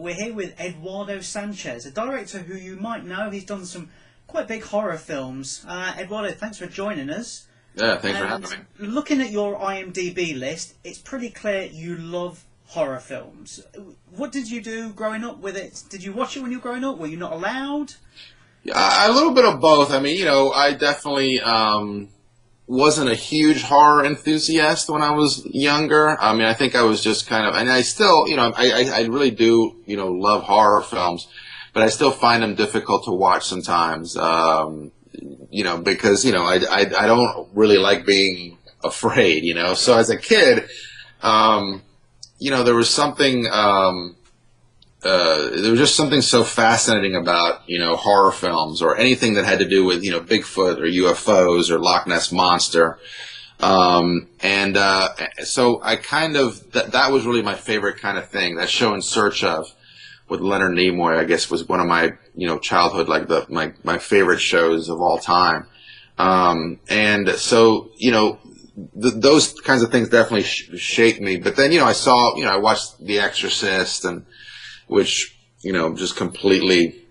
we're here with Eduardo Sanchez, a director who you might know. He's done some quite big horror films. Eduardo, thanks for joining us. Yeah, thanks for having me. Looking at your IMDb list, it's pretty clear you love horror films. What did you do growing up with it? Did you watch it when you were growing up? Were you not allowed? Yeah, a little bit of both. I mean, I definitely wasn't a huge horror enthusiast when I was younger. I mean, I think I was just kind of, and I still, I really do, love horror films, but I still find them difficult to watch sometimes, because, I don't really like being afraid, So as a kid, there was something, there was just something so fascinating about, horror films or anything that had to do with, Bigfoot or UFOs or Loch Ness Monster. So I kind of, that was really my favorite kind of thing. That show In Search Of with Leonard Nimoy, I guess, was one of my, childhood, like my favorite shows of all time. Those kinds of things definitely shaped me. But then, I watched The Exorcist, which, just completely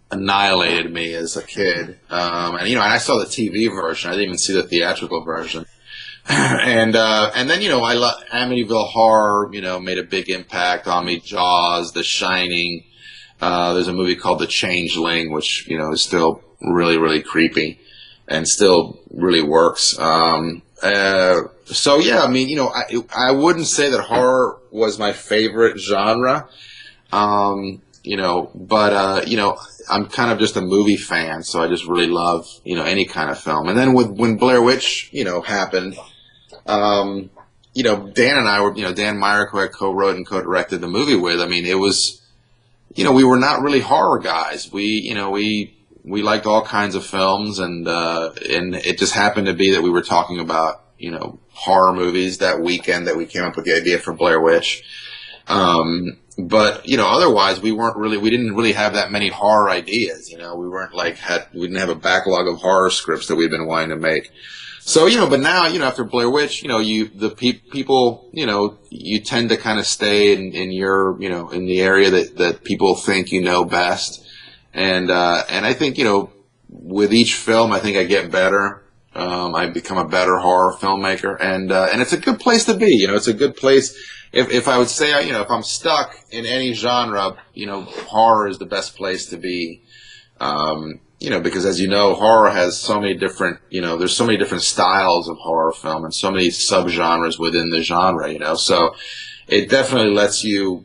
annihilated me as a kid. And I saw the TV version. I didn't even see the theatrical version. And then, Amityville Horror, made a big impact on me. Jaws, The Shining. There's a movie called The Changeling, which, is still really, really creepy and still really works. So yeah, I mean, I wouldn't say that horror was my favorite genre. I'm kind of just a movie fan, so I just really love, any kind of film. And then when Blair Witch, happened, Dan and I were, Dan Meyer, who I co-wrote and co-directed the movie with, I mean, it was, we were not really horror guys. We liked all kinds of films, and it just happened to be that we were talking about, horror movies that weekend that we came up with the idea for Blair Witch. But, otherwise we didn't really have that many horror ideas, we didn't have a backlog of horror scripts that we'd been wanting to make. So, but now, after Blair Witch, people, you tend to kind of stay in your, in the area that people think best. And I think, with each film, I think I get better. I become a better horror filmmaker, and it's a good place to be. It's a good place. If I would say, if I'm stuck in any genre, horror is the best place to be. Because as horror has so many different, there's so many different styles of horror film and so many subgenres within the genre, so it definitely lets you,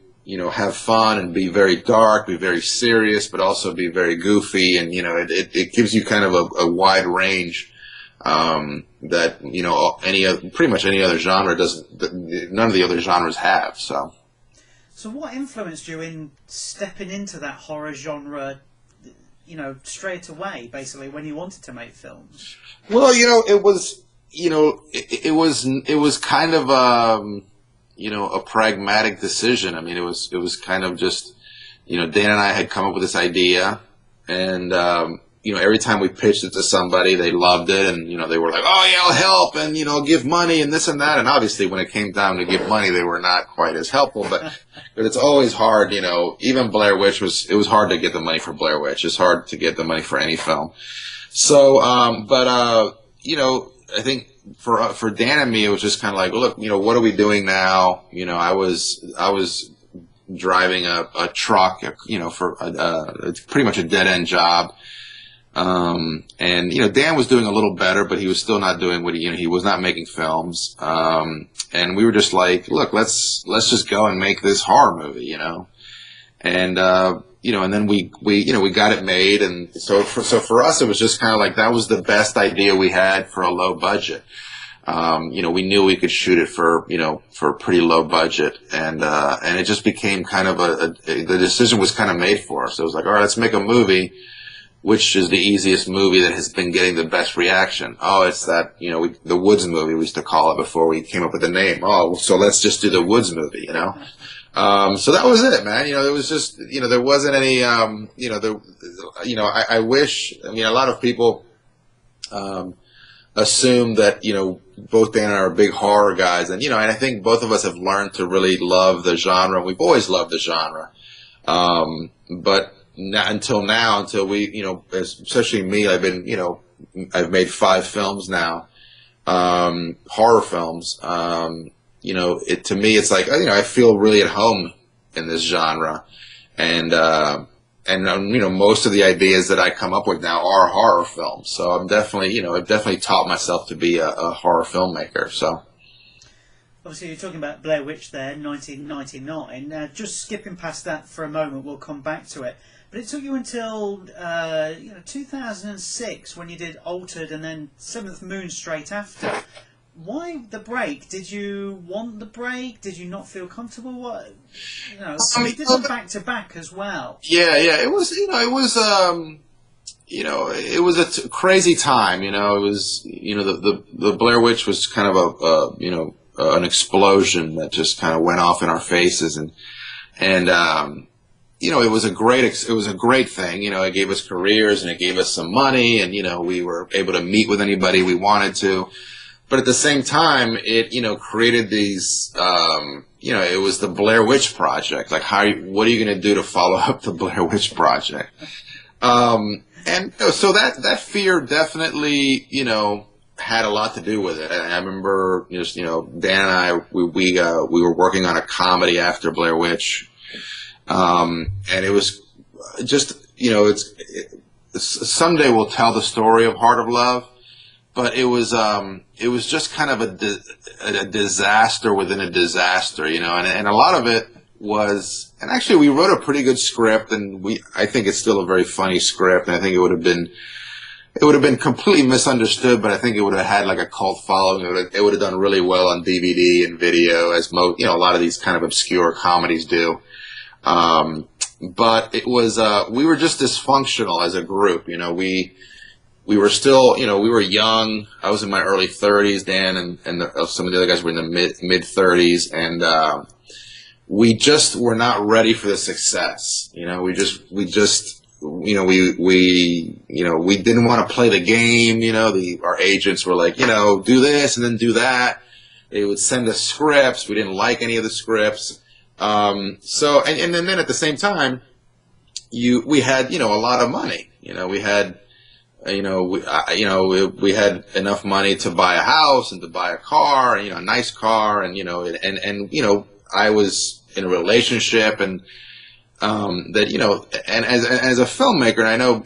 have fun and be very dark, be very serious, but also be very goofy. And, it gives you kind of a wide range that pretty much any other genre none of the other genres have. So what influenced you in stepping into that horror genre, straight away, basically, when you wanted to make films? Well, it was kind of a pragmatic decision. I mean, it was kind of just, Dan and I had come up with this idea, and every time we pitched it to somebody, they loved it, and, they were like, oh, yeah, I'll help, and, give money, and this and that. And obviously, when it came down to give money, they were not quite as helpful, but it's always hard, even Blair Witch it was hard to get the money for Blair Witch. It's hard to get the money for any film. So, I think for Dan and me, it was just kind of like, well, look, what are we doing now? I was driving a truck, for it's pretty much a dead-end job. And, Dan was doing a little better, but he was still not doing what he was not making films. And we were just like, look, let's just go and make this horror movie, and, and then we got it made. And so for us, it was just kind of like, that was the best idea we had for a low budget. We knew we could shoot it for a pretty low budget, and it just became kind of the decision was kind of made for us. It was like, all right, let's make a movie. Which is the easiest movie that has been getting the best reaction? Oh, it's that, the Woods movie, we used to call it before we came up with the name. Oh, so let's just do the Woods movie, So that was it, man. It was just, there wasn't any, I wish, a lot of people, assume that, both Dan and I are big horror guys. And, and I think both of us have learned to really love the genre. We've always loved the genre. But until we, especially me, I've made 5 films now, horror films. To me, it's like, I feel really at home in this genre. And most of the ideas that I come up with now are horror films. So I'm definitely, I've definitely taught myself to be a horror filmmaker. So. Obviously, you're talking about Blair Witch there, 1999. Now, just skipping past that for a moment, we'll come back to it. But it took you until 2006 when you did Altered and then Seventh Moon straight after. Why the break? Did you want the break? Did you not feel comfortable? What? You did them back to back as well. Yeah. It was, it was a crazy time. It was, the Blair Witch was kind of an explosion that just kind of went off in our faces, and it was a great thing. It gave us careers and it gave us some money, and we were able to meet with anybody we wanted to. But at the same time, it created these. It was the Blair Witch Project. Like, what are you going to do to follow up the Blair Witch Project? So that fear definitely, had a lot to do with it. And I remember, Dan and I, we were working on a comedy after Blair Witch, and it was just, someday we'll tell the story of Heart of Love, but it was just kind of a disaster within a disaster, and a lot of it was, and actually we wrote a pretty good script, and I think it's still a very funny script, and I think it would have been completely misunderstood, but I think it would have had like a cult following. It would have done really well on DVD and video, as a lot of these kind of obscure comedies do. But it was, we were just dysfunctional as a group. We were still, we were young. I was in my early 30s, Dan, and some of the other guys were in the mid 30s, and we just were not ready for the success. We didn't want to play the game. Our agents were like, do this and then do that. They would send us scripts. We didn't like any of the scripts. And then at the same time, we had, a lot of money. We had, we had enough money to buy a house and to buy a car, a nice car, and I was in a relationship, and that, and as a filmmaker, and I know,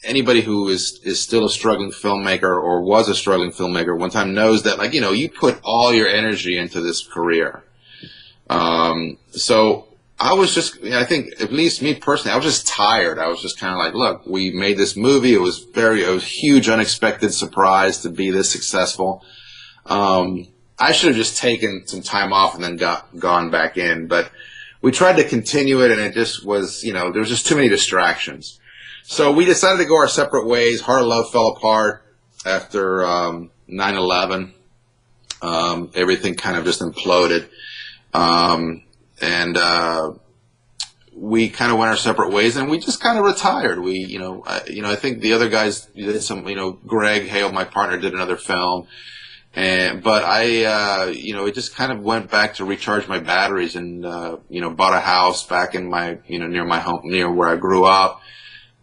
anybody who is still a struggling filmmaker or was a struggling filmmaker one time knows that, you put all your energy into this career. So I was just, I think, at least me personally, I was just tired. I was just kind of like, look, we made this movie. It was a huge, unexpected surprise to be this successful. I should have just taken some time off and then gone back in, but we tried to continue it, and it just was, there was just too many distractions. So we decided to go our separate ways. Heart of Love fell apart after 9/11. Everything kind of just imploded. We kind of went our separate ways, and we just kind of retired. We, I think the other guys did some, Greg Hale, my partner, did another film. But I, it just kind of went back to recharge my batteries, and, bought a house back in my, near my home, near where I grew up,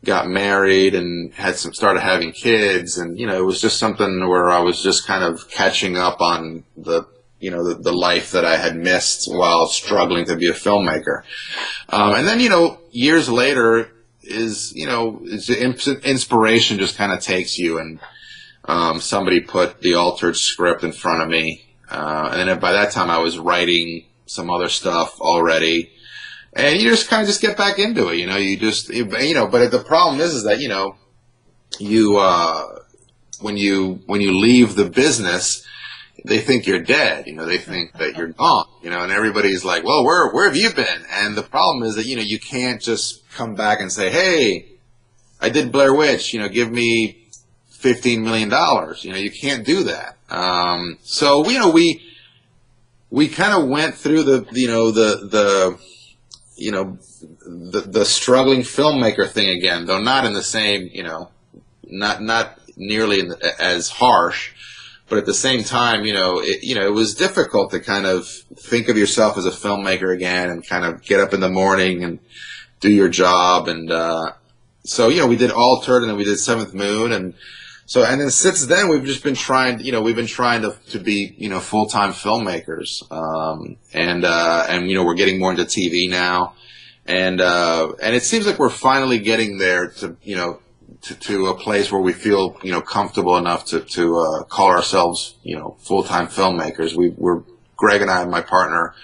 got married, and started having kids. And, it was just something where I was just kind of catching up on the life that I had missed while struggling to be a filmmaker. And then, years later inspiration just kind of takes you, and, somebody put the Altered script in front of me. And then by that time I was writing some other stuff already, and you just kind of just get back into it. But the problem is that, when you leave the business, they think you're dead. They think that you're gone, and everybody's like, well, where have you been? And the problem is that, you can't just come back and say, hey, I did Blair Witch, give me $15 million. You can't do that. So, we kind of went through the struggling filmmaker thing again, though not in the same, not nearly as harsh. But at the same time, it was difficult to kind of think of yourself as a filmmaker again, and kind of get up in the morning and do your job. And so, you know, we did Altered, and then we did Seventh Moon, and then since then we've just been trying, you know, to be, you know, full-time filmmakers, and you know, we're getting more into TV now, and it seems like we're finally getting there to, you know, to a place where we feel, you know, comfortable enough to call ourselves, you know, full-time filmmakers. We're Greg and I, my partner,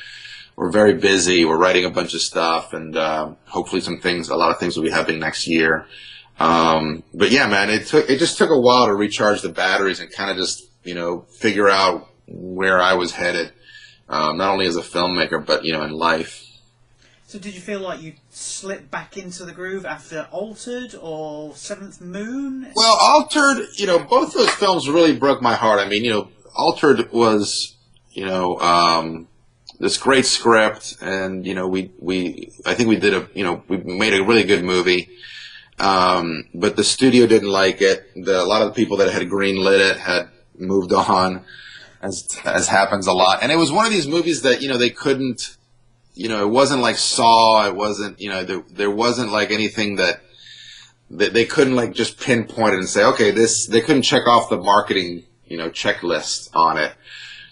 we're very busy. We're writing a bunch of stuff, and hopefully a lot of things will be happening next year. But yeah, man, it just took a while to recharge the batteries and kind of just, you know, figure out where I was headed, not only as a filmmaker, but, you know, in life. So did you feel like you slipped back into the groove after Altered or Seventh Moon? Well, Altered, you know, both those films really broke my heart. I mean, you know, Altered was, you know, this great script, and, you know, I think we made a really good movie. But the studio didn't like it. A lot of the people that had greenlit it had moved on, as happens a lot. And it was one of these movies that, you know, they couldn't, you know, it wasn't like Saw. It wasn't, you know, there wasn't like anything that they couldn't like just pinpoint it and say, okay, they couldn't check off the marketing, you know, checklist on it.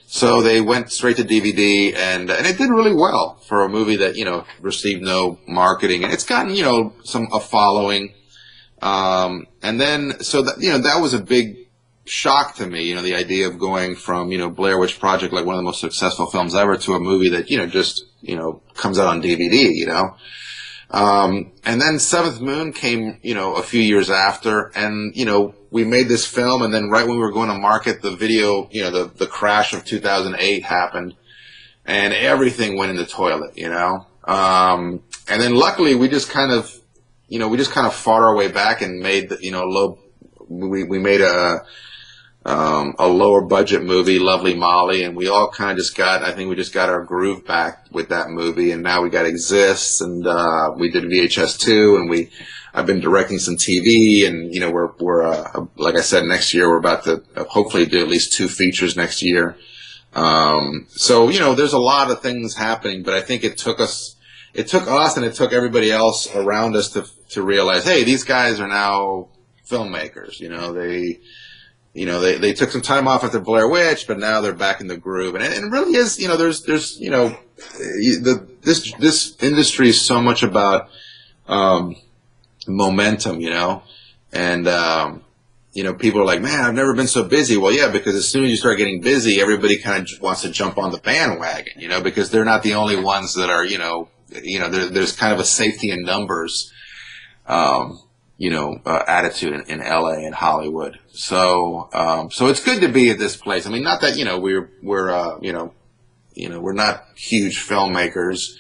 So they went straight to DVD, and it did really well for a movie that, you know, received no marketing, and it's gotten, you know, a following. And then, so that, you know, that was a big shock to me, you know, the idea of going from, you know, Blair Witch Project, like one of the most successful films ever, to a movie that, you know, just, you know, comes out on DVD, you know. And then Seventh Moon came, you know, a few years after, and, you know, we made this film, and then right when we were going to market the video, you know, the crash of 2008 happened, and everything went in the toilet, you know. And then luckily we just kind of fought our way back and made, you know, we made a lower budget movie, Lovely Molly, and we all kind of I think we just got our groove back with that movie, and now we got Exists, and we did VHS 2, and I've been directing some TV, and, you know, we're like I said, next year we're about to hopefully do at least 2 features next year. So, you know, there's a lot of things happening, but I think it took us and it took everybody else around us to realize, hey, these guys are now filmmakers. You know, they took some time off after Blair Witch, but now they're back in the groove, and it really is, you know, there's you know, this industry is so much about momentum, you know, and you know, people are like, man, I've never been so busy. Well, yeah, because as soon as you start getting busy, everybody kind of wants to jump on the bandwagon, you know, because they're not the only ones that are, you know, there's kind of a safety in numbers, you know, attitude in LA and Hollywood. So it's good to be at this place. I mean, not that, you know, we're not huge filmmakers.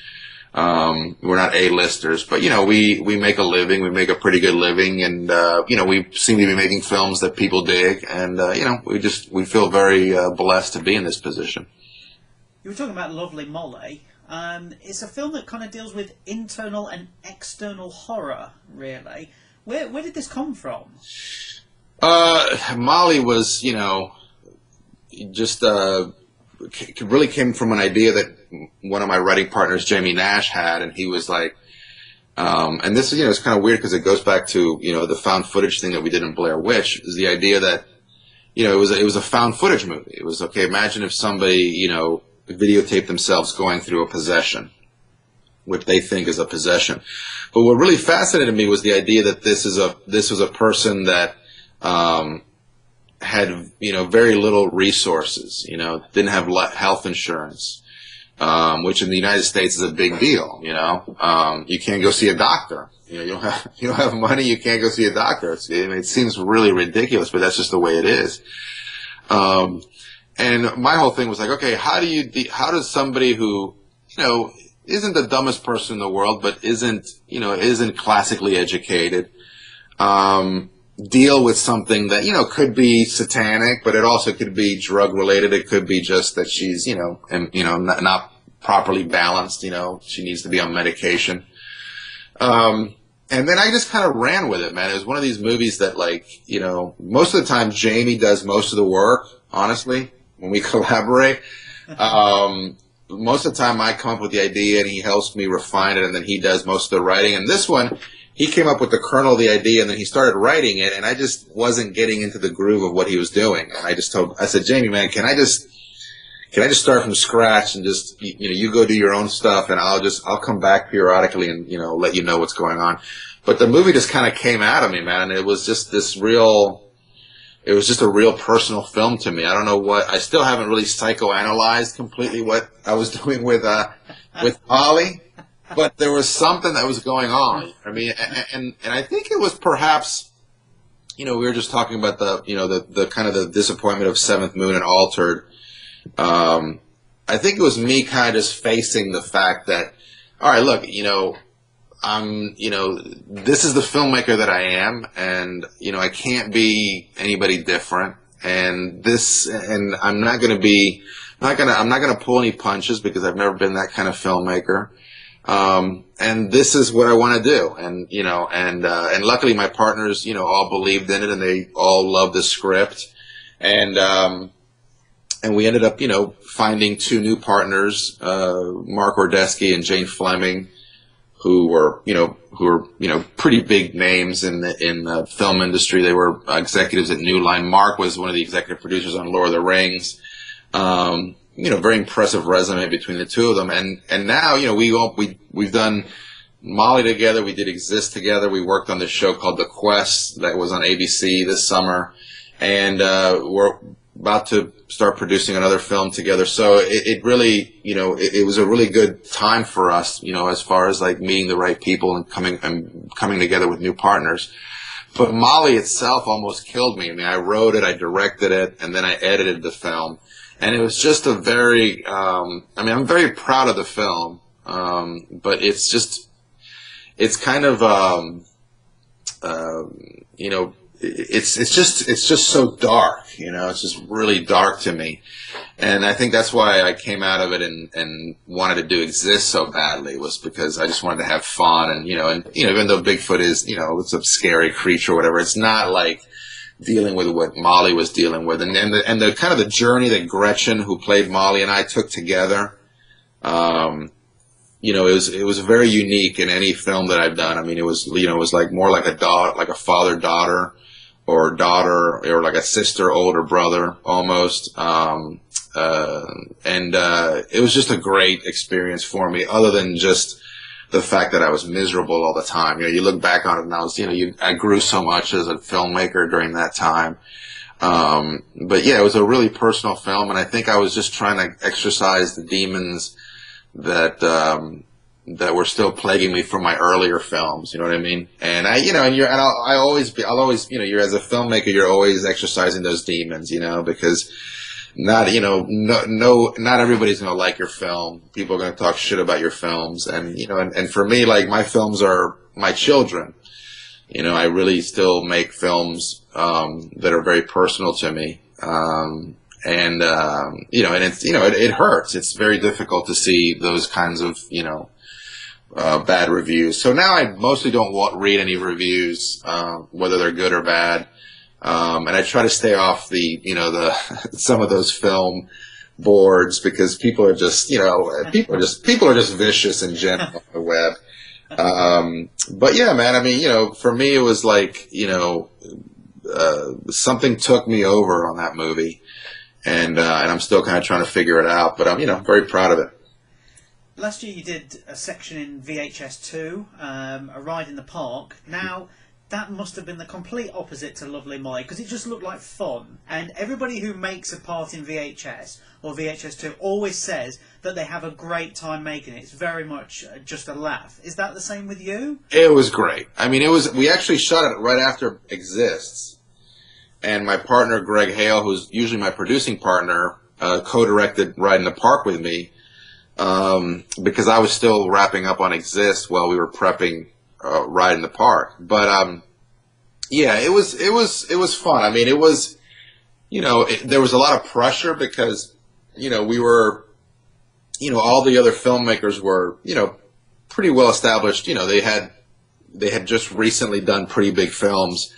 We're not A-listers, but, you know, we make a living. We make a pretty good living, and, you know, we seem to be making films that people dig, and, you know, we feel very blessed to be in this position. You were talking about Lovely Molly. It's a film that kind of deals with internal and external horror, really. Where did this come from? Molly was, you know, just really came from an idea that one of my writing partners, Jamie Nash, had, and he was like, and this, you know, it's kind of weird because it goes back to, you know, the found footage thing that we did in Blair Witch, is the idea that, you know, it was a found footage movie. It was, okay, imagine if somebody, you know, videotaped themselves going through a possession, which they think is a possession. But what really fascinated me was the idea that this was a person that had, you know, very little resources, you know, didn't have health insurance, which in the United States is a big deal, you know. You can't go see a doctor. You know, you don't have money, you can't go see a doctor. It seems really ridiculous, but that's just the way it is. And my whole thing was like, okay, how does somebody who, you know, isn't the dumbest person in the world, but isn't classically educated, deal with something that, you know, could be satanic, but it also could be drug related. It could be just that she's, you know, and, you know, not properly balanced, you know, she needs to be on medication. And then I just kind of ran with it, man. It was one of these movies that, like, you know, most of the time Jamie does most of the work, honestly, when we collaborate. most of the time I come up with the idea and he helps me refine it, and then he does most of the writing. And this one, he came up with the kernel of the idea, and then he started writing it, and I just wasn't getting into the groove of what he was doing. And I said, Jamie, man, can I just start from scratch and just, you go do your own stuff, and I'll come back periodically and, let you know what's going on. But the movie just kind of came out of me, man. It was just it was just a real personal film to me. I don't know I still haven't really psychoanalyzed completely what I was doing with Molly, but there was something that was going on. I mean, and I think it was perhaps, we were just talking about the kind of the disappointment of Seventh Moon and Altered. I think it was me kind of just facing the fact that, all right, look, this is the filmmaker that I am, and, I can't be anybody different. And I'm not going to pull any punches because I've never been that kind of filmmaker. And this is what I want to do. And, and luckily my partners, all believed in it, and they all loved the script. And we ended up, finding two new partners, Mark Ordesky and Jane Fleming, who were pretty big names in the film industry. They were executives at New Line. Mark was one of the executive producers on Lord of the Rings. Very impressive resume between the two of them. And now, we've done Molly together. We did Exist together. We worked on this show called The Quest that was on ABC this summer. And, we're about to start producing another film together. So it really, it was a really good time for us, as far as like meeting the right people and coming together with new partners. But Molly itself almost killed me. I mean, I wrote it, I directed it, and then I edited the film. And it was just a very, I'm very proud of the film. But it's kind of, it's just so dark, it's just really dark to me. And I think that's why I came out of it and wanted to do Exist so badly, was because I just wanted to have fun. And, even though Bigfoot is, it's a scary creature or whatever, it's not like dealing with what Molly was dealing with. And the kind of the journey that Gretchen, who played Molly, and I took together, it was very unique in any film that I've done. I mean, it was like more like a father-daughter, or daughter, or like a sister, older brother, almost. And it was just a great experience for me, other than just the fact that I was miserable all the time. You look back on it, and I grew so much as a filmmaker during that time. But yeah, it was a really personal film, and I think I was just trying to exorcise the demons that were still plaguing me from my earlier films. You know what I mean? And I'll always, you're, as a filmmaker, you're always exercising those demons, because not everybody's going to like your film. People are going to talk shit about your films. And, and for me, like, my films are my children. I really still make films, that are very personal to me. And it's, it hurts. It's very difficult to see those kinds of, bad reviews. So now I mostly don't read any reviews, whether they're good or bad. And I try to stay off some of those film boards, because people are just, people are just vicious in general on the web. But yeah, man, I mean, for me, it was like, something took me over on that movie, and I'm still kind of trying to figure it out, but I'm, very proud of it. Last year you did a section in VHS 2, A Ride in the Park. Now, that must have been the complete opposite to Lovely Molly, because it just looked like fun. And everybody who makes a part in VHS or VHS 2 always says that they have a great time making it. It's very much just a laugh. Is that the same with you? It was great. I mean, we actually shot it right after Exists. And my partner, Greg Hale, who's usually my producing partner, co-directed Ride in the Park with me. Because I was still wrapping up on Exist while we were prepping Ride in the Park. But yeah, it was fun. I mean, it was, there was a lot of pressure because, we were, all the other filmmakers were, pretty well established. They had just recently done pretty big films.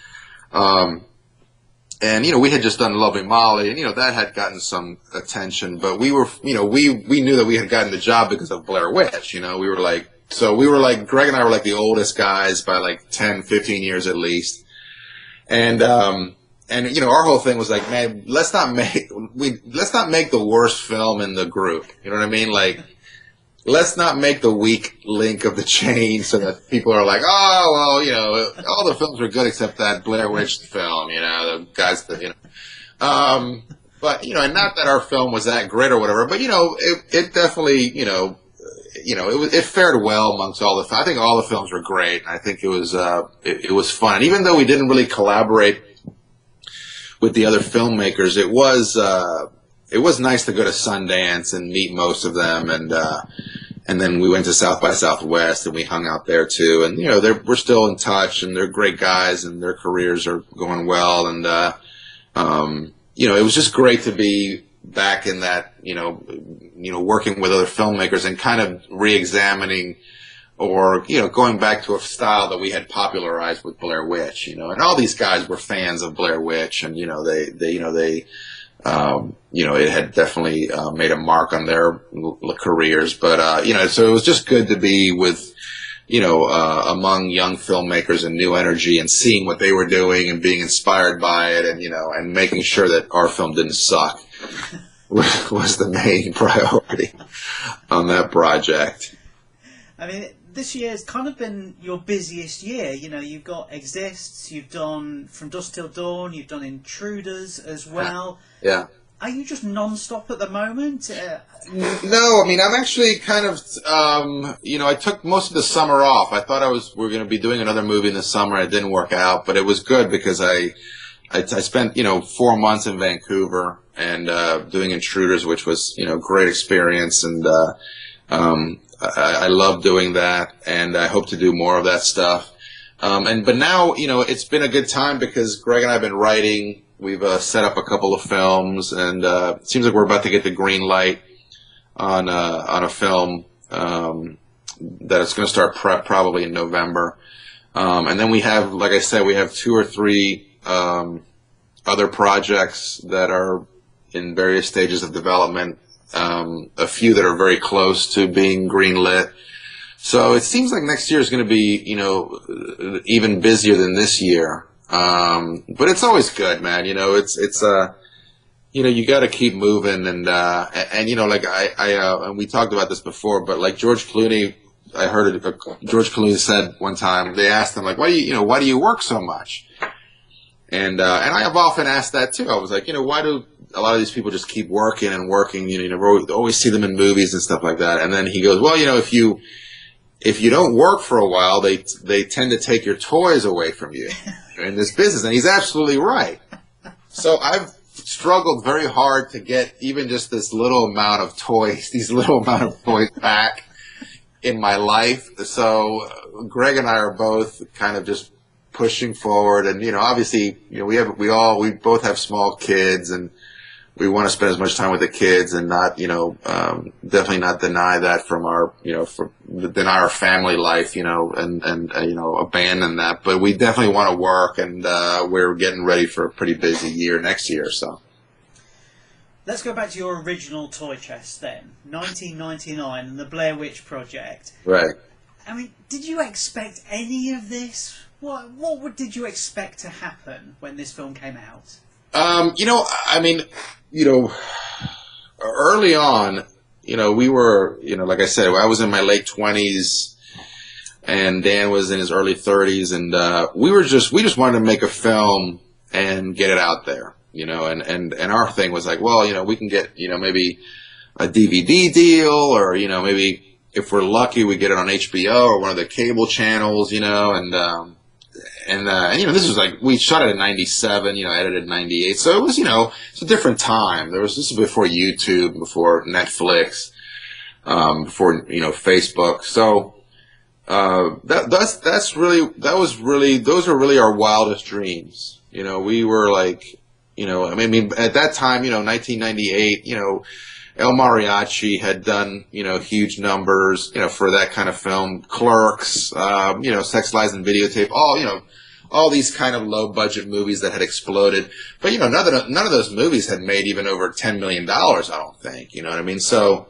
And, we had just done Lovely Molly, and, that had gotten some attention, but we were, we knew that we had gotten the job because of Blair Witch, we were like, Greg and I were like the oldest guys by like 10, 15 years at least. And our whole thing was like, man, let's not make the worst film in the group. You know what I mean? Like, let's not make the weak link of the chain so that people are like, oh, well, all the films are good except that Blair Witch film, the guys that, but, and not that our film was that great or whatever, but, it definitely, it fared well amongst all the, I think all the films were great. I think it was fun. And even though we didn't really collaborate with the other filmmakers, it was nice to go to Sundance and meet most of them, and then we went to South by Southwest and we hung out there too. And we're still in touch, and they're great guys, and their careers are going well. And it was just great to be back in that, working with other filmmakers and kind of re-examining or, going back to a style that we had popularized with Blair Witch, and all these guys were fans of Blair Witch, and, it had definitely made a mark on their careers. But, so it was just good to be with, among young filmmakers and new energy and seeing what they were doing and being inspired by it, and, and making sure that our film didn't suck was the main priority on that project. I mean, this year's kind of been your busiest year. You've got Exists, you've done From Dusk Till Dawn, you've done Intruders as well. Yeah. Are you just non-stop at the moment? No, I mean, I'm actually kind of, I took most of the summer off. I thought we were going to be doing another movie in the summer. It didn't work out, but it was good because I spent, 4 months in Vancouver and doing Intruders, which was, great experience, and I love doing that, and I hope to do more of that stuff. But now, it's been a good time because Greg and I have been writing. We've set up a couple of films, and it seems like we're about to get the green light on a film that is going to start prep probably in November. And then we have, like I said, we have 2 or 3 other projects that are in various stages of development. A few that are very close to being greenlit. So it seems like next year is going to be, even busier than this year. But it's always good, man. It's you got to keep moving, and like and we talked about this before, but like George Clooney, I heard George Clooney said one time, they asked him like, why do you work so much? And I have often asked that too. I was like, why do a lot of these people just keep working and working? You always see them in movies and stuff like that. And then he goes, well, if you don't work for a while, they tend to take your toys away from you in this business. And he's absolutely right. So I've struggled very hard to get even just this little amount of toys, back in my life. So Greg and I are both kind of just pushing forward, and obviously, we both have small kids, and we want to spend as much time with the kids, and not, definitely not deny that from our, deny our family life, and abandon that. But we definitely want to work, and we're getting ready for a pretty busy year next year. So let's go back to your original toy chest then, 1999, and the Blair Witch Project. Right. I mean, did you expect any of this? What did you expect to happen when this film came out? Early on, we were, like I said, I was in my late 20s, and Dan was in his early 30s, and we just wanted to make a film and get it out there, and our thing was like, well, we can get, maybe a DVD deal, or, maybe if we're lucky, we get it on HBO or one of the cable channels, and this was like, we shot it in 97, edited in 98. So it was, it's a different time. This was before YouTube, before Netflix, before, Facebook. So, those are really our wildest dreams. We were like, at that time, 1998, El Mariachi had done, huge numbers, for that kind of film. Clerks, Sex, Lies, and Videotape, all these kind of low budget movies that had exploded. But, you know, none of those movies had made even over $10 million, I don't think. You know what I mean? So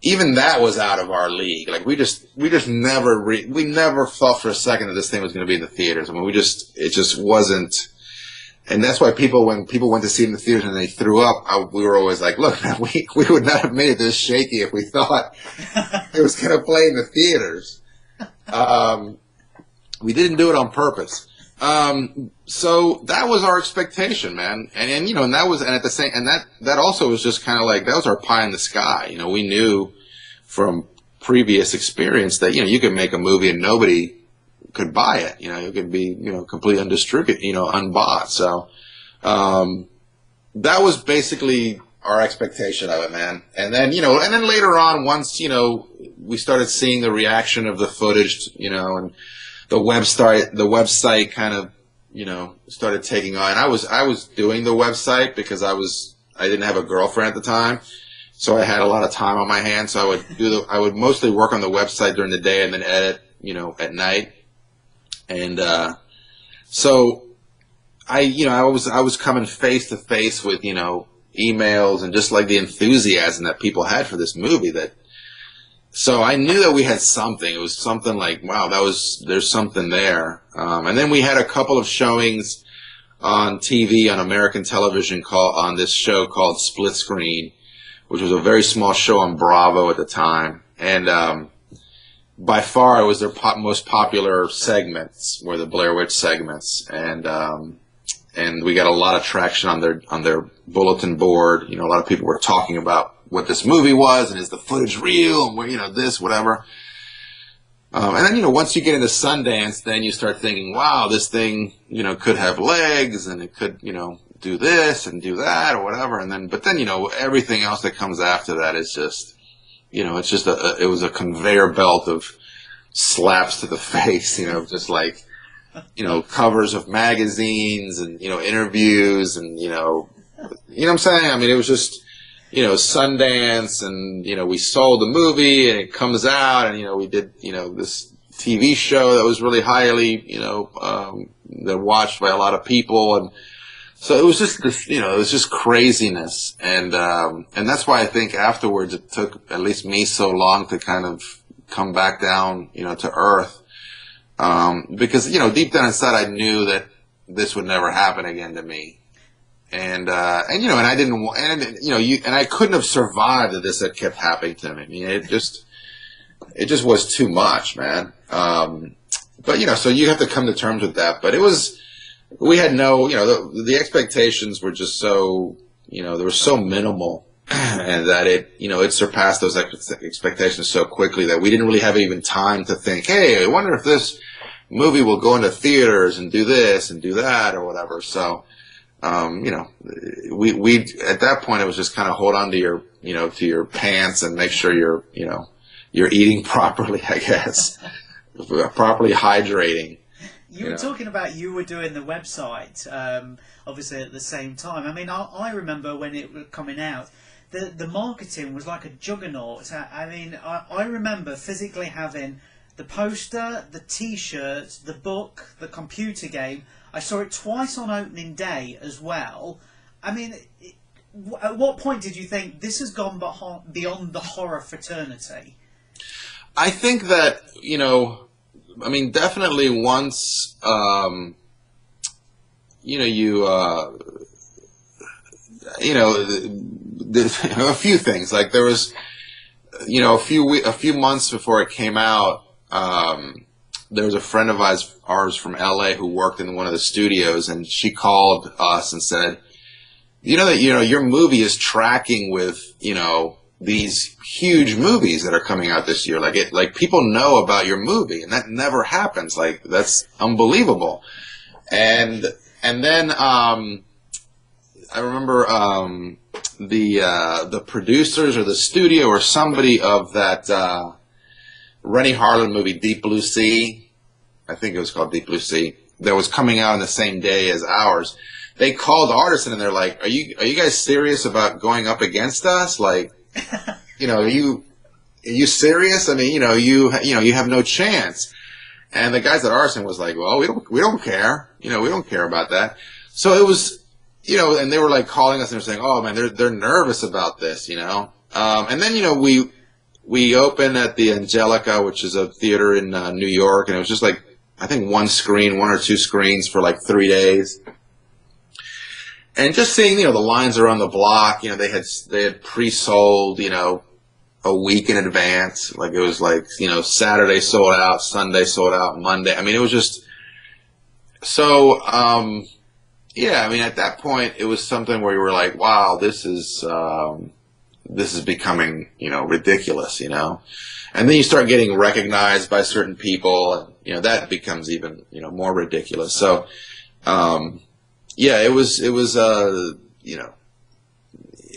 even that was out of our league. Like, we just never, we never thought for a second that this thing was going to be in the theaters. I mean, it just wasn't. And that's why when people went to see it in the theaters and they threw up, we were always like, look, man, we would not have made it this shaky if we thought it was going to play in the theaters. We didn't do it on purpose. So that was our expectation, man. And you know, and that also was just kind of like, that was our pie in the sky. You know, we knew from previous experience that, you know, you could make a movie and nobody could buy it. You know, it could be, you know, completely undistributed, you know, unbought. So, that was basically our expectation of it, man. And then, you know, later on, once, you know, we started seeing the reaction of the footage, you know, and the website kind of, you know, started taking on. I was doing the website because I didn't have a girlfriend at the time. So I had a lot of time on my hands. So I would mostly work on the website during the day and then edit, you know, at night. And, so I was coming face to face with, you know, emails and just like the enthusiasm that people had for this movie so I knew that we had something. It was something like, wow, there's something there. And then we had a couple of showings on TV, on American television on this show called Split Screen, which was a very small show on Bravo at the time. And, by far, it was their most popular segments were the Blair Witch segments, and we got a lot of traction on their bulletin board. You know, a lot of people were talking about what this movie was and is the footage real and you know this whatever. And then, you know, once you get into Sundance, then you start thinking, wow, this thing, you know, could have legs and it could, you know, do this and do that or whatever. But then you know, everything else that comes after that is just. You know, it's just it was a conveyor belt of slaps to the face, you know, just like, you know, covers of magazines and, you know, interviews and, you know what I'm saying? I mean, it was just, you know, Sundance and, you know, we sold the movie and it comes out and, you know, we did, you know, this TV show that was really highly, you know, that watched by a lot of people. And so it was just this, you know, it was just craziness. And that's why I think afterwards it took at least me so long to kind of come back down, you know, to earth. Because, you know, deep down inside I knew that this would never happen again to me. And you know, and I didn't, and you know, and I couldn't have survived if this had kept happening to me. I mean, it just was too much, man. But you know, so you have to come to terms with that. But we had no, you know, the expectations were just so, you know, they were so minimal, and that it surpassed those expectations so quickly that we didn't really have even time to think, hey, I wonder if this movie will go into theaters and do this and do that or whatever. So, you know, we at that point it was just kind of hold on to your, you know, to your pants and make sure you're eating properly, I guess, properly hydrating. You were talking about you were doing the website, obviously at the same time. I mean, I remember when it was coming out, the marketing was like a juggernaut. I mean, I remember physically having the poster, the T-shirt, the book, the computer game. I saw it twice on opening day as well. I mean, at what point did you think this has gone beyond the horror fraternity? I think that, you know, I mean, definitely once, you know, a few things. Like there was, you know, a few months before it came out, there was a friend of ours from LA who worked in one of the studios, and she called us and said, you know, that, you know, your movie is tracking with, you know, these huge movies that are coming out this year. Like people know about your movie, and that never happens. Like, that's unbelievable. And then, I remember, the producers or the studio or somebody of that, Rennie Harlan movie, Deep Blue Sea, I think it was called Deep Blue Sea, that was coming out on the same day as ours. They called Artisan and they're like, are you guys serious about going up against us? Like, you know, are you serious? I mean, you have no chance. And the guys at Arson was like, well, we don't care. We don't care about that. So it was, and they were like calling us and they're saying, oh man, they're nervous about this, and then, we opened at the Angelica, which is a theater in New York, and it was just like, I think one or two screens for like 3 days. And just seeing, the lines around the block, they had pre-sold, a week in advance. Like it was like, Saturday sold out, Sunday sold out, Monday. I mean, it was just so, yeah, I mean, at that point it was something where you were like, wow, this is becoming, ridiculous, and then you start getting recognized by certain people and, that becomes even, more ridiculous. So, yeah, it was,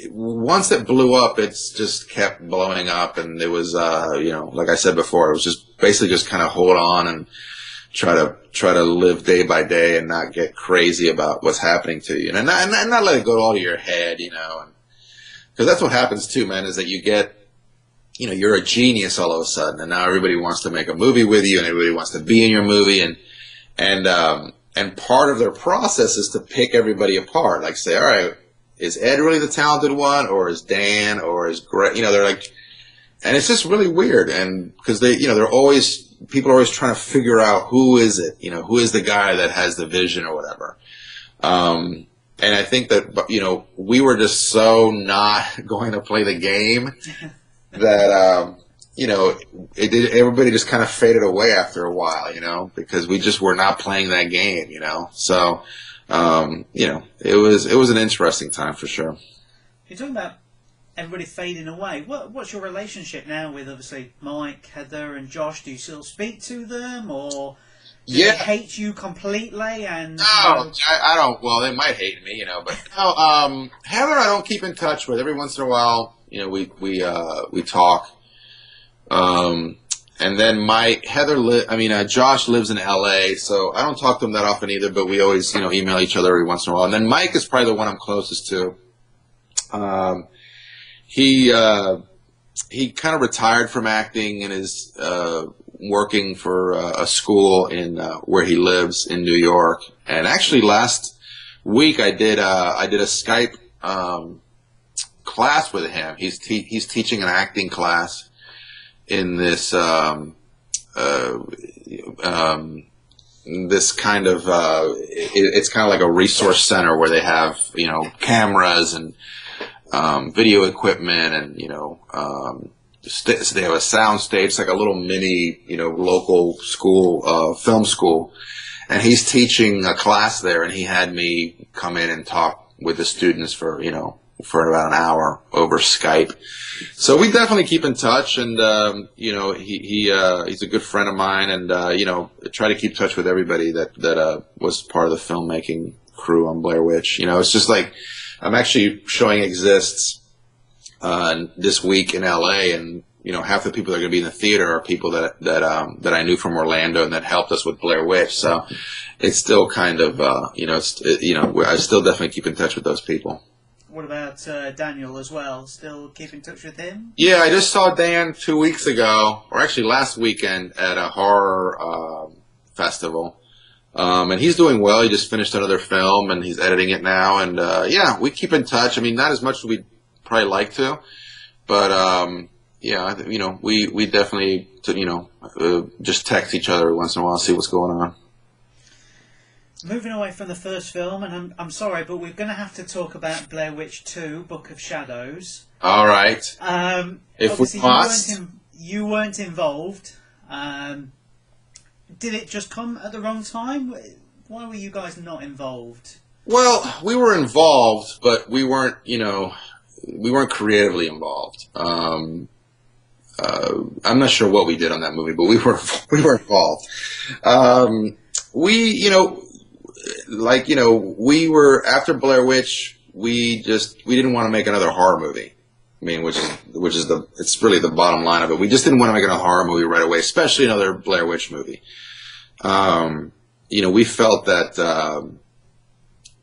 once it blew up, it's just kept blowing up, and it was, like I said before, it was just basically just kind of hold on and try to live day by day and not get crazy about what's happening to you, and not let it go all to your head, because that's what happens too, man, is that you get, you're a genius all of a sudden, and now everybody wants to make a movie with you, and everybody wants to be in your movie, and part of their process is to pick everybody apart, like say, all right, is Ed really the talented one, or is Dan, or is Greg? They're like, and it's just really weird, and because people are always trying to figure out who is it, who is the guy that has the vision or whatever. And I think that, we were just so not going to play the game that, everybody just kind of faded away after a while, because we just were not playing that game, So, it was an interesting time for sure. You're talking about everybody fading away. What's your relationship now with, obviously, Mike, Heather, and Josh? Do you still speak to them, or do they hate you completely? And no, I don't. Well, they might hate me, but no. Heather, I don't keep in touch with. Every once in a while, we talk. And then Josh lives in LA, so I don't talk to him that often either, but we always, email each other every once in a while. And then Mike is probably the one I'm closest to. He kind of retired from acting and is, working for a school in, where he lives in New York. And actually last week I did a Skype, class with him. He's teaching an acting class in this this kind of it's kind of like a resource center where they have cameras and video equipment and so they have a sound stage, like a little mini local school, film school, and he's teaching a class there, and he had me come in and talk with the students for about an hour over Skype. So we definitely keep in touch, and he's a good friend of mine, and try to keep in touch with everybody that was part of the filmmaking crew on Blair Witch. It's just like I'm actually showing Exists this week in LA, and half the people that are going to be in the theater are people that I knew from Orlando and that helped us with Blair Witch. So it's still kind of I still definitely keep in touch with those people. What about Daniel as well? Still keep in touch with him? Yeah, I just saw Dan 2 weeks ago, or actually last weekend, at a horror festival. And he's doing well. He just finished another film, and he's editing it now. And yeah, we keep in touch. I mean, not as much as we'd probably like to, but yeah, we definitely just text each other once in a while, see what's going on. Moving away from the first film, and I'm sorry, but we're going to have to talk about Blair Witch 2, Book of Shadows. All right. If we must. You weren't involved. Did it just come at the wrong time? Why were you guys not involved? Well, we were involved, but we weren't, we weren't creatively involved. I'm not sure what we did on that movie, but we were involved. We were after Blair Witch. We didn't want to make another horror movie. I mean, it's really the bottom line of it. We just didn't want to make another horror movie right away, especially another Blair Witch movie. We felt that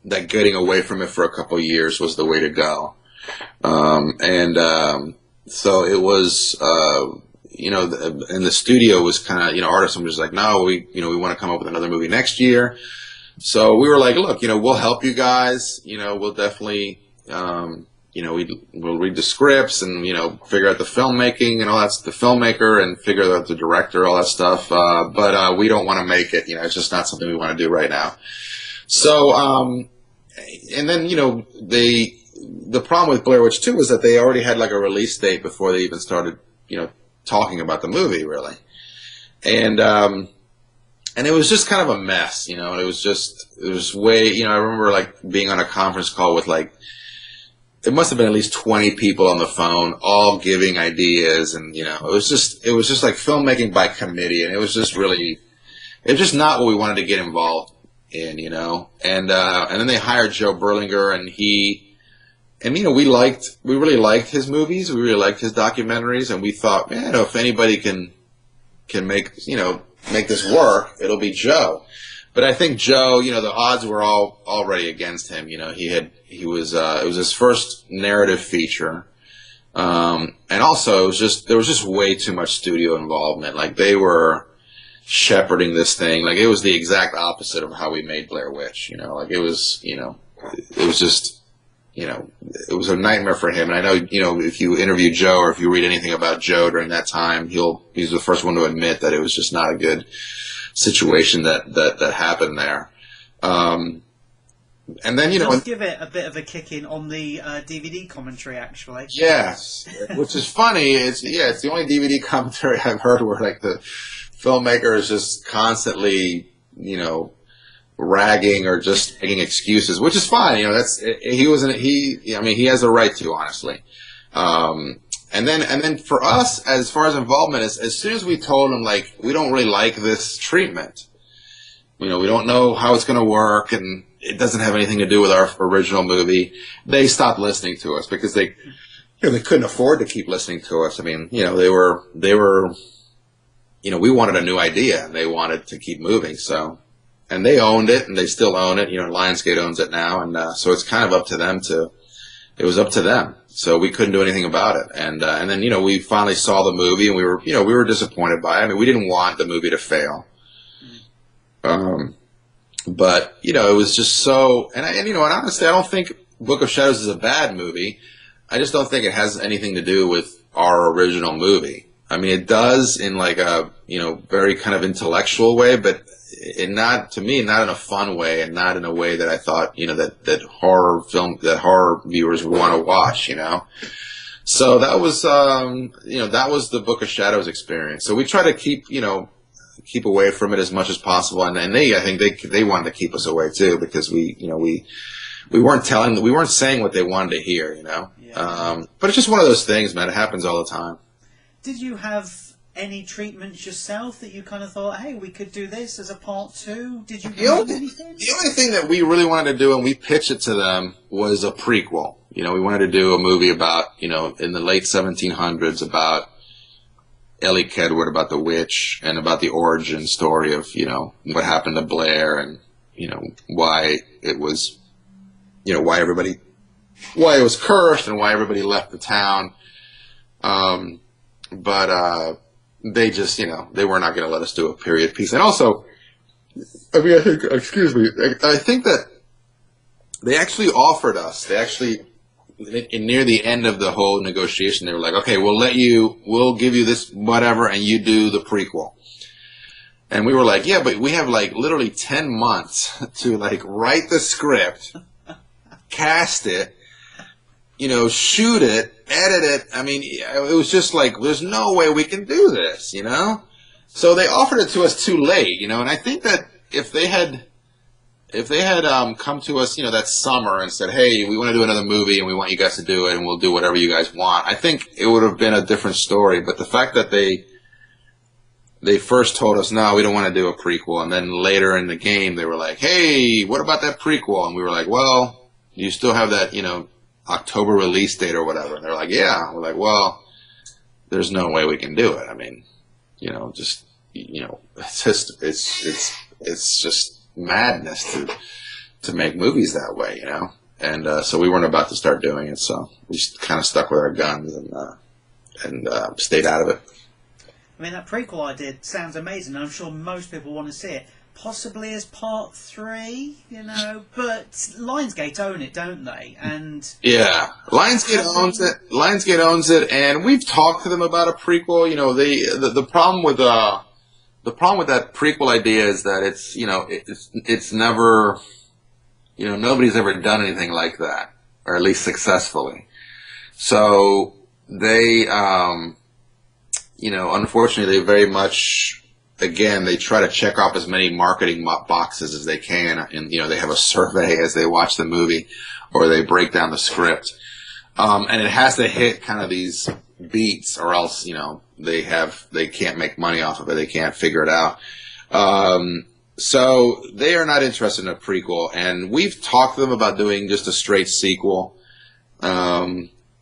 that getting away from it for a couple of years was the way to go. So it was, and the studio was kind of, artists were just like, no, we want to come up with another movie next year. So we were like, look, we'll help you guys. We'll definitely, we'll read the scripts and, figure out the filmmaking and all that's the filmmaker and figure out the director, all that stuff. But we don't want to make it, it's just not something we want to do right now. So, and then, the problem with Blair Witch 2 was that they already had like a release date before they even started, talking about the movie really. And it was just kind of a mess, it was way, I remember like being on a conference call with like, it must have been at least 20 people on the phone, all giving ideas. And, it was just like filmmaking by committee. And it was just not what we wanted to get involved in, and then they hired Joe Berlinger and we really liked his movies. We really liked his documentaries. And we thought, man, if anybody can make this work, it'll be Joe. But I think Joe, the odds were all already against him. It was his first narrative feature. And also there was just way too much studio involvement. Like they were shepherding this thing. Like it was the exact opposite of how we made Blair Witch, like it was, it was just, it was a nightmare for him. And I know, if you interview Joe or if you read anything about Joe during that time, he's the first one to admit that it was just not a good situation that happened there. And then, it does give it a bit of a kick in on the DVD commentary, actually. Yes, which is funny. It's the only DVD commentary I've heard where like the filmmaker is just constantly, ragging or just making excuses, which is fine. He has a right to, honestly. And then for us, as far as involvement, as soon as we told him, like, we don't really like this treatment, we don't know how it's going to work, and it doesn't have anything to do with our original movie, they stopped listening to us because they couldn't afford to keep listening to us. I mean, they were, we wanted a new idea, and they wanted to keep moving, so. And they owned it, and they still own it. Lionsgate owns it now, and so it's kind of up to them it was up to them. So we couldn't do anything about it. And then, we finally saw the movie, and we were disappointed by it. I mean, we didn't want the movie to fail. But, it was just so, and honestly, I don't think Book of Shadows is a bad movie. I just don't think it has anything to do with our original movie. I mean, it does in like a, very kind of intellectual way, but not in a fun way, and not in a way that I thought, that horror viewers would want to watch, So that was, that was the Book of Shadows experience. So we try to keep away from it as much as possible. And I think they wanted to keep us away too, because we weren't saying what they wanted to hear, Yeah. But it's just one of those things, man. It happens all the time. Did you have any treatments yourself that you kind of thought, hey, we could do this as a part 2? Did you want anything? The only thing that we really wanted to do, and we pitched it to them, was a prequel. We wanted to do a movie about, in the late 1700s, about Ellie Kedward, about the witch, and about the origin story of, what happened to Blair, and, why it was, why it was cursed, and why everybody left the town. But they just, they were not going to let us do a period piece. And also, I think that they actually offered us, near the end of the whole negotiation, they were like, okay, we'll give you this whatever, and you do the prequel. And we were like, yeah, but we have like literally 10 months to like write the script, cast it, shoot it, edit it. I mean, it was just like, there's no way we can do this, So they offered it to us too late, and I think that if they had come to us, that summer and said, hey, we want to do another movie and we want you guys to do it and we'll do whatever you guys want, I think it would have been a different story. But the fact that they first told us, no, we don't want to do a prequel, and then later in the game they were like, hey, what about that prequel? And we were like, well, you still have that, October release date or whatever. And they're like, yeah. We're like, well, there's no way we can do it. I mean, it's just madness to make movies that way, And so we weren't about to start doing it, so we just kind of stuck with our guns and stayed out of it. I mean, that prequel I did sounds amazing, and I'm sure most people want to see it. Possibly as part 3, you know, but Lionsgate own it, don't they? And yeah, Lionsgate owns it. Lionsgate owns it, and we've talked to them about a prequel. You know, the problem with that prequel idea is that it's, you know, it's never, you know, nobody's ever done anything like that, or at least successfully. So they, you know, unfortunately, they very much, again, they try to check off as many marketing boxes as they can, and, you know, they have a survey as they watch the movie, or they break down the script, and it has to hit kind of these beats, or else, you know, they can't make money off of it, they can't figure it out. So they are not interested in a prequel, and we've talked to them about doing just a straight sequel.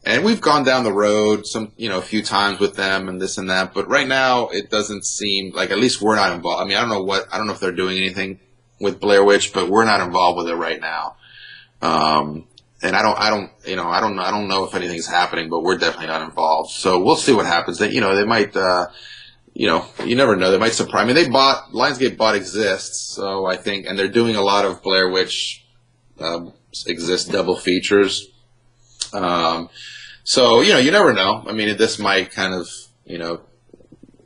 And we've gone down the road a few times with them and this and that, but right now it doesn't seem like, at least we're not involved. I mean, I don't know if they're doing anything with Blair Witch, but we're not involved with it right now. And I don't know if anything's happening, but we're definitely not involved. So we'll see what happens. They might, you never know. They might surprise. I mean, Lionsgate bought Exists, so I think, and they're doing a lot of Blair Witch, Exist double features. So, you know, you never know. I mean, this might kind of, you know,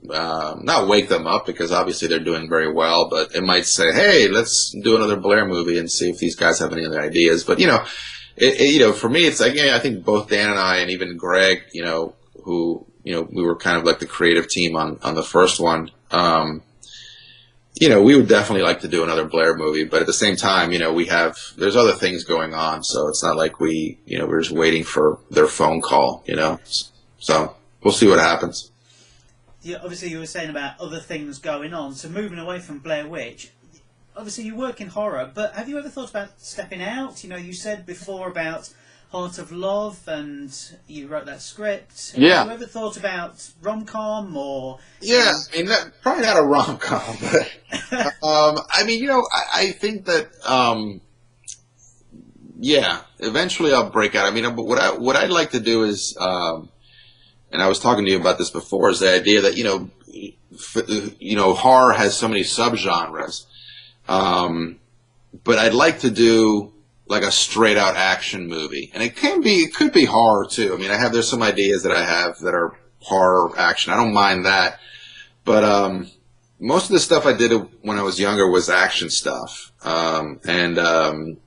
not wake them up, because obviously they're doing very well, but it might say, hey, let's do another Blair movie and see if these guys have any other ideas. But, you know, for me, it's like, yeah, I think both Dan and I, and even Greg, you know, who, you know, we were kind of like the creative team on the first one, you know, we would definitely like to do another Blair movie, but at the same time, you know, there's other things going on, so it's not like we're just waiting for their phone call, you know. So we'll see what happens. Yeah, obviously you were saying about other things going on, so moving away from Blair Witch, obviously you work in horror, but have you ever thought about stepping out? You know, you said before about Heart of Love, and you wrote that script. Yeah. Have you ever thought about rom-com or... Yeah, I mean, probably not a rom-com, but, I mean, you know, I think that, yeah, eventually I'll break out. I mean, but what I'd like to do is, and I was talking to you about this before, is the idea that, you know, horror has so many subgenres, but I'd like to do like a straight out action movie, and it could be horror too. I mean, there's some ideas that I have that are horror action. I don't mind that, but most of the stuff I did when I was younger was action stuff, and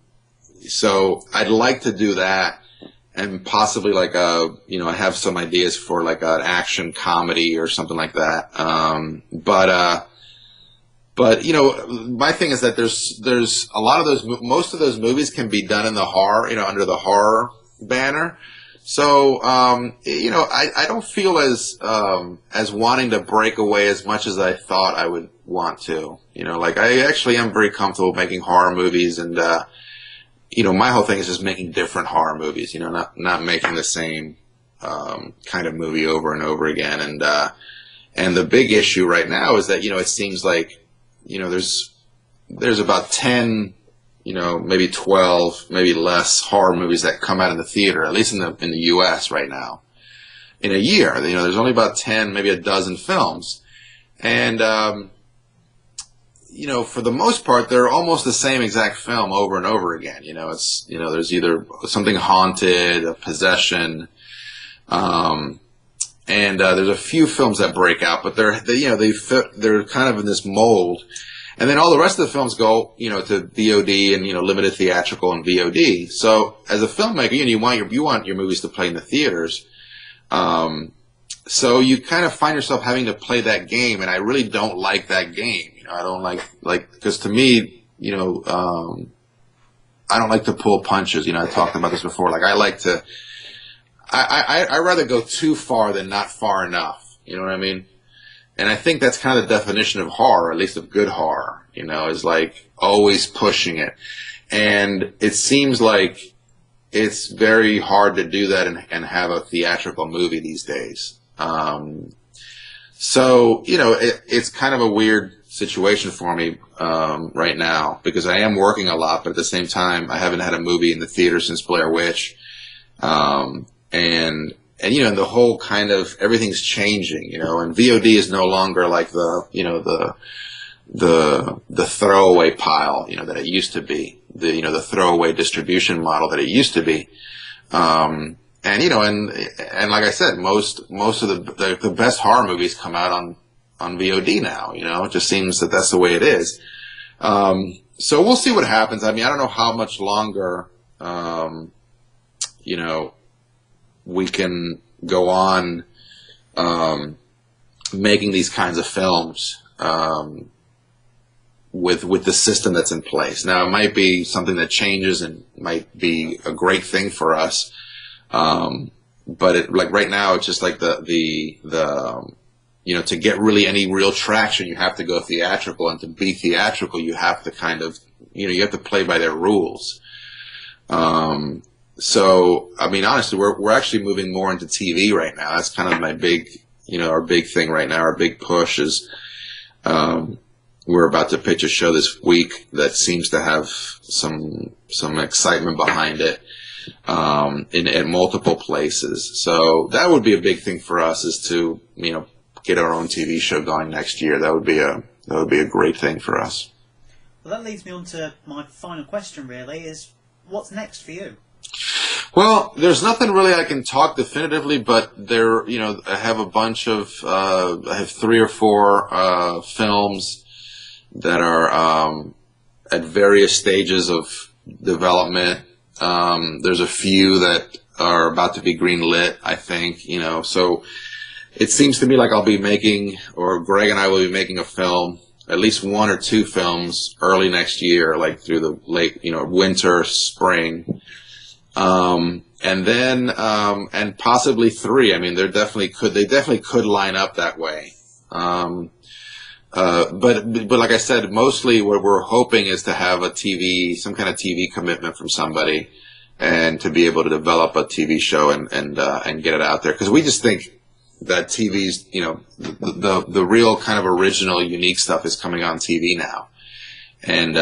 so I'd like to do that, and possibly like I have some ideas for like an action comedy or something like that, But, you know, my thing is that there's a lot of most of those movies can be done in the horror, you know, under the horror banner. So, you know, I don't feel as wanting to break away as much as I thought I would want to. You know, like, I actually am very comfortable making horror movies, and, you know, my whole thing is just making different horror movies, you know, not making the same, kind of movie over and over again. And the big issue right now is that, you know, it seems like, you know, there's about 10, you know, maybe 12, maybe less horror movies that come out in the theater, at least in the U.S. right now. In a year, you know, there's only about 10, maybe a dozen films. And, you know, for the most part, they're almost the same exact film over and over again. You know, it's, you know, there's either something haunted, a possession, and there's a few films that break out, but they're kind of in this mold. And then all the rest of the films go, you know, to VOD and, you know, limited theatrical and VOD. So as a filmmaker, you know, you want your movies to play in the theaters. So you kind of find yourself having to play that game, and I really don't like that game. You know, I don't like, because to me, you know, I don't like to pull punches. You know, I talked about this before. Like, I like to, I rather go too far than not far enough. You know what I mean? And I think that's kind of the definition of horror, at least of good horror, you know, is like always pushing it. And it seems like it's very hard to do that and have a theatrical movie these days. So, you know, it's kind of a weird situation for me right now, because I am working a lot, but at the same time, I haven't had a movie in the theater since Blair Witch. And and the whole kind of everything's changing, and VOD is no longer like the throwaway pile, that it used to be, the throwaway distribution model that it used to be. And like I said, most of the best horror movies come out on VOD now, it just seems that that's the way it is. So we'll see what happens. I mean, I don't know how much longer, we can go on, making these kinds of films, with the system that's in place. Now, it might be something that changes and might be a great thing for us. But like right now, it's just like to get really any real traction, you have to go theatrical, and to be theatrical, you have to kind of, you have to play by their rules. So, I mean, honestly, we're actually moving more into TV right now. That's kind of my big, our big thing right now. Our big push is, we're about to pitch a show this week that seems to have some excitement behind it, in multiple places. So that would be a big thing for us, is to, get our own TV show going next year. That would be a great thing for us. Well, that leads me on to my final question, really, is what's next for you? Well, there's nothing really I can talk definitively, but I have a bunch of, I have 3 or 4 films that are at various stages of development. There's a few that are about to be greenlit, I think, so it seems to me like I'll be making, or Greg and I will be making a film, at least 1 or 2 films early next year, like through the late, winter, spring. And then, and possibly 3. I mean, they definitely could line up that way. But like I said, mostly what we're hoping is to have some kind of TV commitment from somebody, and to be able to develop a TV show and get it out there. Cause we just think that TV's, the real kind of original, unique stuff is coming on TV now. And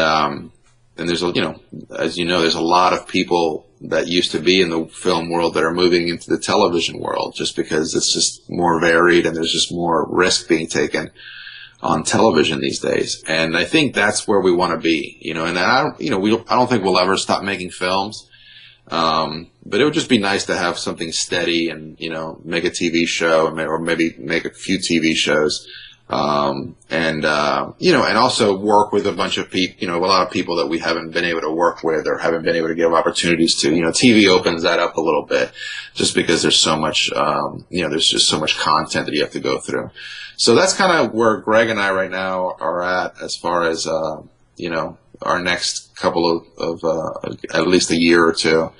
there's, as there's a lot of people that used to be in the film world that are moving into the television world, just because it's just more varied and there's just more risk being taken on television these days. And I think that's where we want to be, and I don't think we'll ever stop making films. But it would just be nice to have something steady and, make a TV show, or maybe make a few TV shows. And also work with a bunch of people, a lot of people that we haven't been able to work with or haven't been able to give opportunities to. TV opens that up a little bit, just because there's so much, there's just so much content that you have to go through. So that's kind of where Greg and I right now are at, as far as, our next couple of at least a year or 2.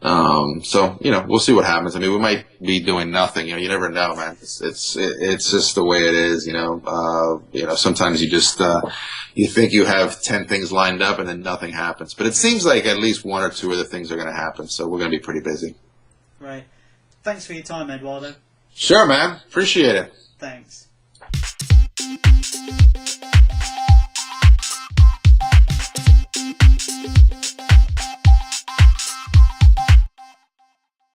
So, we'll see what happens. I mean, we might be doing nothing, you never know, man. It's just the way it is, sometimes you just, you think you have 10 things lined up and then nothing happens, but it seems like at least 1 or 2 of the things are going to happen. So we're going to be pretty busy. Right. Thanks for your time, Eduardo. Sure, man. Appreciate it. Thanks.